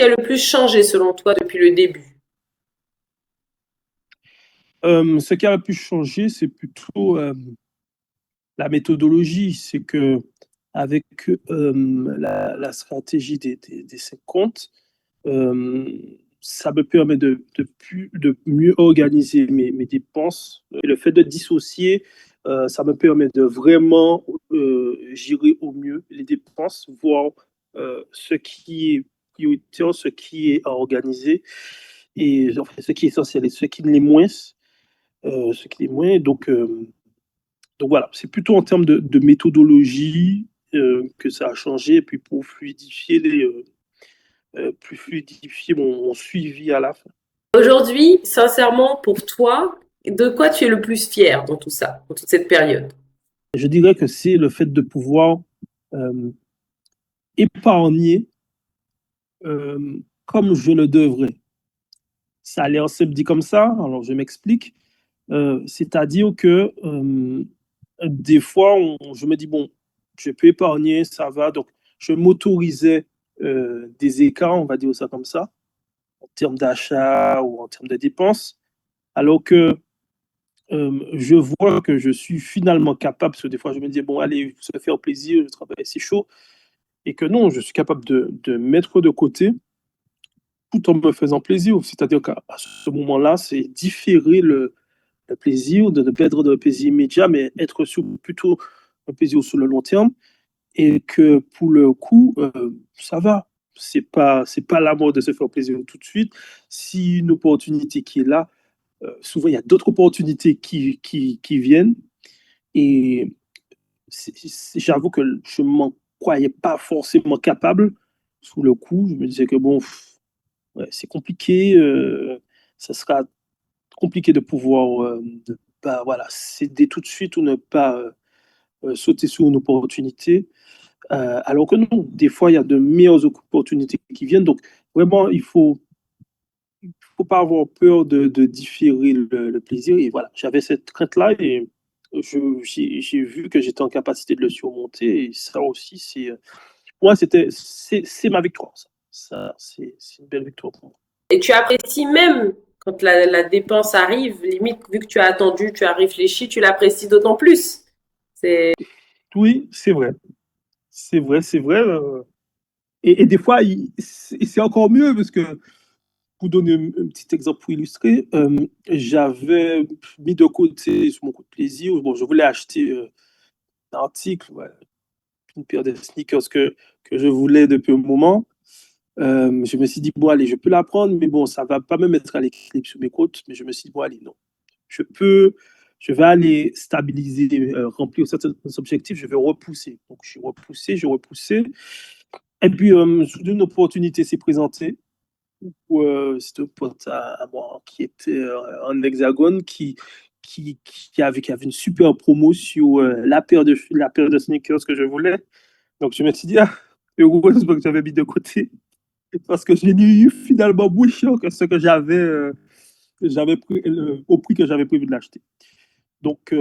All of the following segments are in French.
a le plus changé selon toi depuis le début? Ce qui a pu changer, c'est plutôt la méthodologie. C'est que avec la stratégie des 5 comptes, ça me permet de mieux organiser mes dépenses. Et le fait de dissocier, ça me permet de vraiment gérer au mieux les dépenses, voir ce qui est prioritaire, ce qui est à organiser, et enfin, ce qui est essentiel et ce qui l'est moins. Ce qui est moins. Donc voilà, c'est plutôt en termes de méthodologie que ça a changé, et puis pour fluidifier plus fluidifier mon suivi à la fin. Aujourd'hui, sincèrement, pour toi, de quoi tu es le plus fier dans tout ça, dans toute cette période? Je dirais que c'est le fait de pouvoir euh, épargner comme je le devrais. Ça a l'air simple dit comme ça, alors je m'explique. C'est-à-dire que des fois, je me dis, bon, je peux épargner, ça va. Donc, je m'autorisais des écarts, on va dire ça comme ça, en termes d'achat ou en termes de dépenses, alors que je vois que je suis finalement capable, parce que des fois, je me dis, bon, allez, se faire plaisir, le travail, c'est chaud, et que non, je suis capable de mettre de côté tout en me faisant plaisir. C'est-à-dire qu'à ce moment-là, c'est différer le plaisir, de ne pas être dans le plaisir immédiat, mais être sur, plutôt un plaisir sur le long terme. Et que pour le coup, ça va. C'est pas la mode de se faire plaisir tout de suite. Si une opportunité qui est là, souvent il y a d'autres opportunités qui viennent. Et j'avoue que je ne m'en croyais pas forcément capable. Sous le coup, je me disais que bon, ouais, c'est compliqué. Ça sera compliqué de pouvoir de pas, voilà, céder tout de suite ou ne pas sauter sur une opportunité. Alors que non, des fois, il y a de meilleures opportunités qui viennent. Donc, vraiment, il faut pas avoir peur de différer le plaisir. Et voilà, j'avais cette crainte-là et j'ai vu que j'étais en capacité de le surmonter. Et ça aussi, pour moi, c'est ma victoire. Ça, c'est une belle victoire pour moi. Et tu apprécies même quand la dépense arrive, limite, vu que tu as attendu, tu as réfléchi, tu l'apprécies d'autant plus. C'est Oui, c'est vrai. C'est vrai, c'est vrai. Et des fois, c'est encore mieux parce que, pour donner un petit exemple pour illustrer, j'avais mis de côté sur mon compte plaisir. Bon, je voulais acheter un article, ouais, une paire de sneakers que je voulais depuis un moment. Je me suis dit, bon, allez, je peux la prendre, mais bon, ça va pas me mettre à l'équilibre sur mes comptes. Mais je me suis dit, bon, allez, non. Je peux, je vais aller stabiliser, remplir certains objectifs, je vais repousser. Donc, j'ai repoussé. Et puis, soudain, une opportunité s'est présentée. C'était un pote à moi qui était en Hexagone, qui avait une super promo sur la paire de sneakers que je voulais. Donc, je me suis dit, ah, heureusement que j'avais mis de côté, parce que je l'ai eu finalement moins cher que ce que j'avais pris, au prix que j'avais prévu de l'acheter. Donc,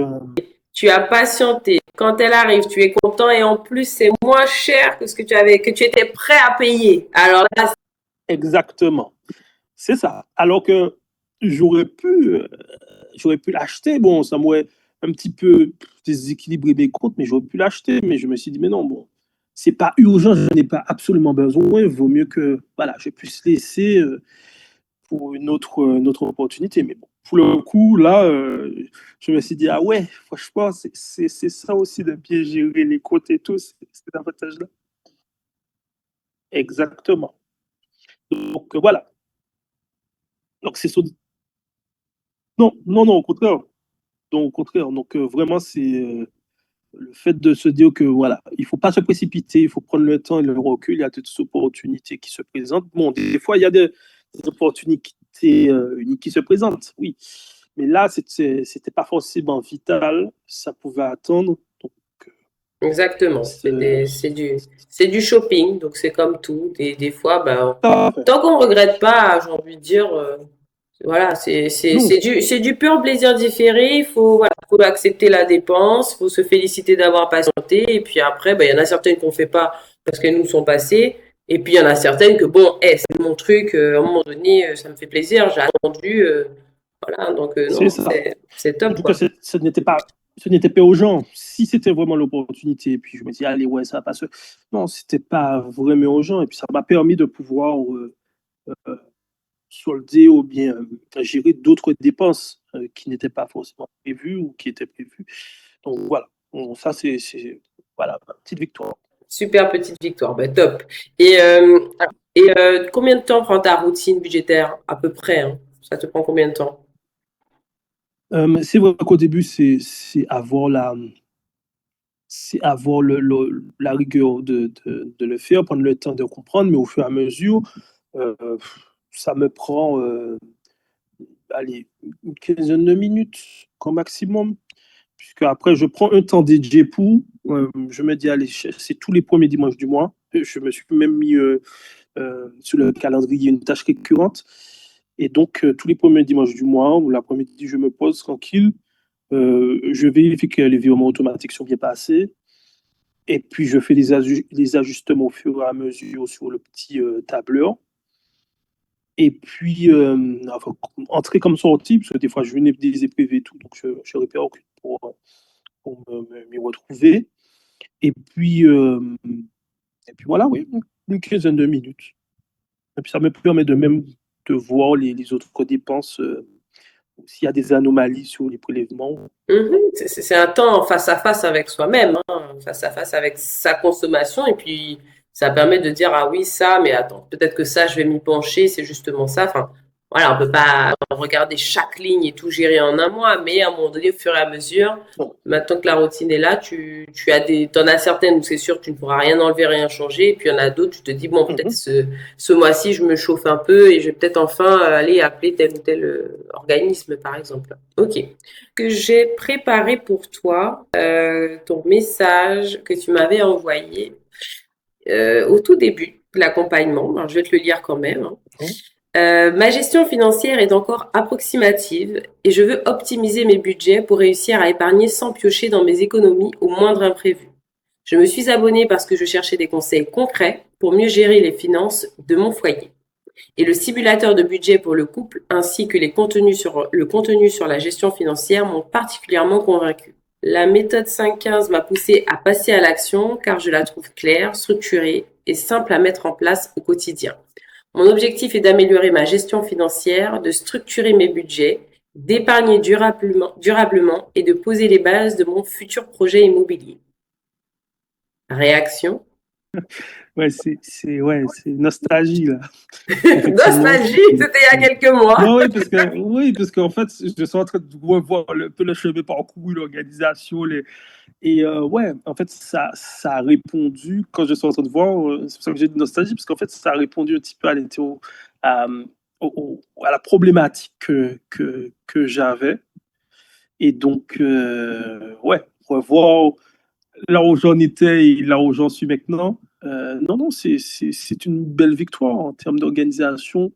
tu as patienté. Quand elle arrive, tu es content et en plus, c'est moins cher que ce que que tu étais prêt à payer. Alors là, exactement. C'est ça. Alors que j'aurais pu, euh, j'aurais pu l'acheter. Bon, ça m'aurait un petit peu déséquilibré mes comptes, mais j'aurais pu l'acheter. Mais je me suis dit, mais non, bon, c'est pas urgent, je n'en ai pas absolument besoin. Il vaut mieux que, voilà, je puisse laisser pour une autre opportunité. Mais bon, pour le coup, là, je me suis dit, ah ouais, franchement, c'est ça aussi de bien gérer les comptes et tout, cet avantage-là. Exactement. Donc voilà. Donc c'est non, non, non, au contraire. Donc, au contraire, donc vraiment, c'est le fait de se dire que voilà, il ne faut pas se précipiter, il faut prendre le temps et le recul. Il y a toutes ces opportunités qui se présentent. Bon, des fois, il y a des opportunités uniques qui se présentent, oui. Mais là, c'était pas forcément vital, ça pouvait attendre. Donc, exactement. c'est C'est du shopping, donc c'est comme tout. Des fois, ben, ça. tant qu'on regrette pas, j'ai envie de dire, voilà, Non, c'est du pur plaisir différé. Voilà, faut accepter la dépense, faut se féliciter d'avoir patienté. Et puis après, ben, il y en a certaines qu'on fait pas parce qu'elles nous sont passées. Et puis, il y en a certaines que, bon, c'est mon truc, à un moment donné, ça me fait plaisir, j'ai attendu, voilà, donc C'est non, ça. c'est En top, tout cas, quoi. ce n'était pas urgent. Si c'était vraiment l'opportunité, puis je me dis, allez, ouais, ça va pas se. Non, c'était pas vraiment urgent. Et puis, ça m'a permis de pouvoir solder ou bien gérer d'autres dépenses qui n'étaient pas forcément prévues ou qui étaient prévues. Donc, voilà. Bon, ça, voilà, ma petite victoire. Super petite victoire, ben, top. Et, combien de temps prend ta routine budgétaire, à peu près, hein? Ça te prend combien de temps? C'est vrai qu'au début, c'est avoir la rigueur de le faire, prendre le temps de comprendre, mais au fur et à mesure, euh, ça me prend, allez, une quinzaine de minutes, grand maximum. Puisque après, je prends un temps dédié pour, je me dis, allez, c'est tous les premiers dimanches du mois. Je me suis même mis sur le calendrier une tâche récurrente. Et donc, tous les premiers dimanches du mois, ou l'après-midi, je me pose tranquille. Je vérifie que les virements automatiques sont bien passés. Et puis, je fais les ajustements au fur et à mesure sur le petit tableur. Et puis, enfin, entrée comme sortie, parce que des fois, je venais des épreuves et tout, donc je répercute pour m'y retrouver. Et puis, voilà, oui, une quinzaine de minutes. Et puis, ça me permet de même de voir les autres dépenses, s'il y a des anomalies sur les prélèvements. Mhm. C'est un temps face à face avec soi-même, hein, face à face avec sa consommation. Et puis, ça permet de dire, ah oui, ça, mais attends, peut-être que ça, je vais m'y pencher, c'est justement ça. Enfin, voilà, on peut pas regarder chaque ligne et tout gérer en un mois, mais à un moment donné, au fur et à mesure, Bon. maintenant que la routine est là, t'en as certaines où c'est sûr que tu ne pourras rien enlever, rien changer. Et puis, il y en a d'autres, tu te dis, bon, peut-être Mhm. ce mois-ci, je me chauffe un peu et je vais peut-être enfin aller appeler tel ou tel organisme, par exemple. Ok, que j'ai préparé pour toi ton message que tu m'avais envoyé au tout début de l'accompagnement. Alors, je vais te le lire quand même, hein. Ma gestion financière est encore approximative et je veux optimiser mes budgets pour réussir à épargner sans piocher dans mes économies au moindre imprévu. Je me suis abonnée parce que je cherchais des conseils concrets pour mieux gérer les finances de mon foyer. Et le simulateur de budget pour le couple ainsi que le contenu sur la gestion financière m'ont particulièrement convaincu. La méthode 5-15 m'a poussé à passer à l'action car je la trouve claire, structurée et simple à mettre en place au quotidien. Mon objectif est d'améliorer ma gestion financière, de structurer mes budgets, d'épargner durablement et de poser les bases de mon futur projet immobilier. Réaction? Ouais, c'est nostalgie, là. Effectivement. Nostalgie, c'était il y a quelques mois. Non, oui, parce qu'en fait, je suis en train de revoir un peu le chemin parcouru, l'organisation, et ouais, en fait, ça a répondu, quand je suis en train de voir, c'est pour ça que j'ai de nostalgie, parce qu'en fait, ça a répondu un petit peu à, à la problématique que j'avais. Et donc, ouais, revoir là où j'en étais et là où j'en suis maintenant, non, non, c'est une belle victoire en termes d'organisation.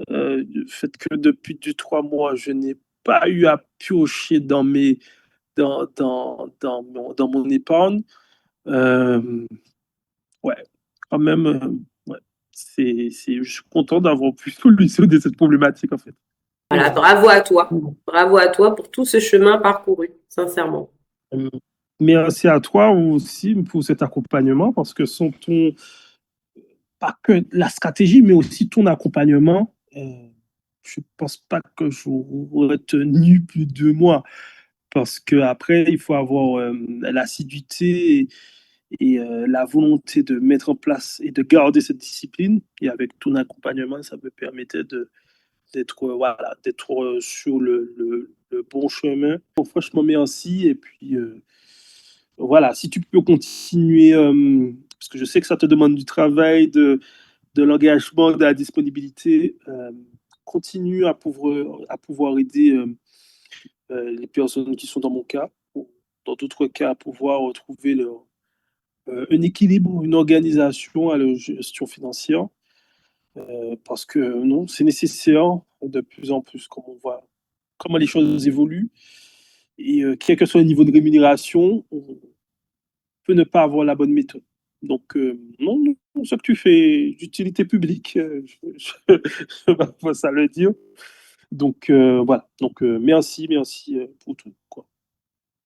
Le fait que depuis 3 mois, je n'ai pas eu à piocher dans mon épargne. Euh, ouais, quand même, ouais, je suis content d'avoir pu solutionner cette problématique, en fait. Voilà, bravo à toi. Bravo à toi pour tout ce chemin parcouru, sincèrement. Euh, Merci à toi aussi pour cet accompagnement parce que sans pas que la stratégie, mais aussi ton accompagnement, je pense pas que j'aurais tenu plus de 2 mois parce que après il faut avoir l'assiduité et la volonté de mettre en place et de garder cette discipline. Et avec ton accompagnement, ça me permettait d'être voilà, d'être sur le bon chemin. Bon, franchement, merci. Et puis voilà, si tu peux continuer, parce que je sais que ça te demande du travail, de l'engagement, de la disponibilité, continue à pouvoir aider les personnes qui sont dans mon cas, ou dans d'autres cas, à pouvoir trouver un équilibre, une organisation à la gestion financière, parce que non, c'est nécessaire de plus en plus, comme on voit comment les choses évoluent. Et quel que soit le niveau de rémunération, on peut ne pas avoir la bonne méthode. Donc, non, non, ce que tu fais d'utilité publique, je vais pas ça le dire. Donc, voilà. Donc, merci pour tout.